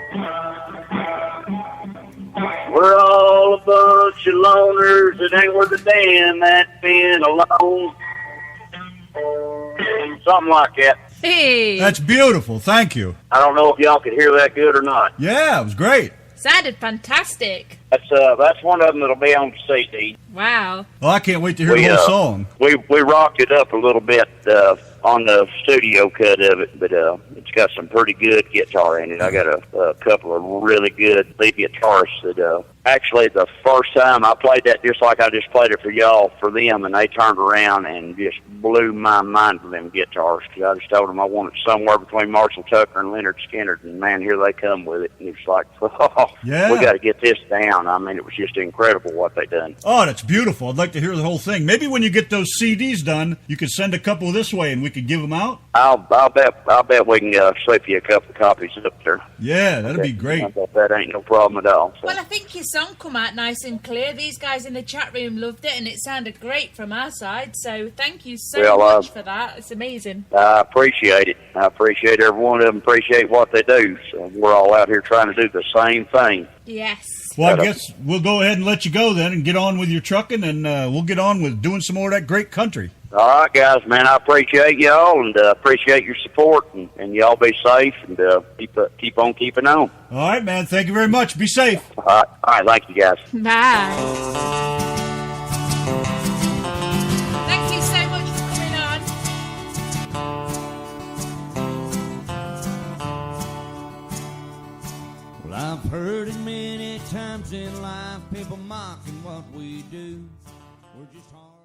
We're all a bunch of loners. It ain't worth a damn that being alone. Something like that. Hey, That's beautiful. Thank you. I don't know if y'all could hear that good or not. Yeah, it was great. sounded fantastic. That's one of them that'll be on CD. Wow. Well, I can't wait to hear the whole song. We rocked it up a little bit on the studio cut of it, but it's got some pretty good guitar in it. I got a couple of really good lead guitarists that actually the first time I played that just like I just played it for y'all, for them, and they turned around and just blew my mind with them guitars, because I just told them I wanted somewhere between Marshall Tucker and Leonard Skinner, and man, here they come with it. And it's like, oh, Yeah. we got to get this down. I mean, it was just incredible what they done. Oh, that's beautiful. I'd like to hear the whole thing. Maybe when you get those CDs done, you could send a couple this way and we could give them out. I'll bet we can slip you a couple of copies up there. Yeah, that'd be great. I bet that ain't no problem at all. So. Well, I think your song come out nice and clear. These guys in the chat room loved it, and it sounded great from our side. So thank you so much for that. It's amazing. I appreciate it. I appreciate every one of them. Appreciate what they do. So we're all out here trying to do the same thing. Yes. Well, I guess we'll go ahead and let you go then and get on with your trucking, and we'll get on with doing some more of that great country. All right, guys, man, I appreciate y'all and appreciate your support, and y'all be safe and keep on keeping on. All right, man. Thank you very much. Be safe. All right, thank you, guys. Bye. Thank you so much for coming on. Well, I've heard it many times in life, people mocking what we do. We're just hard.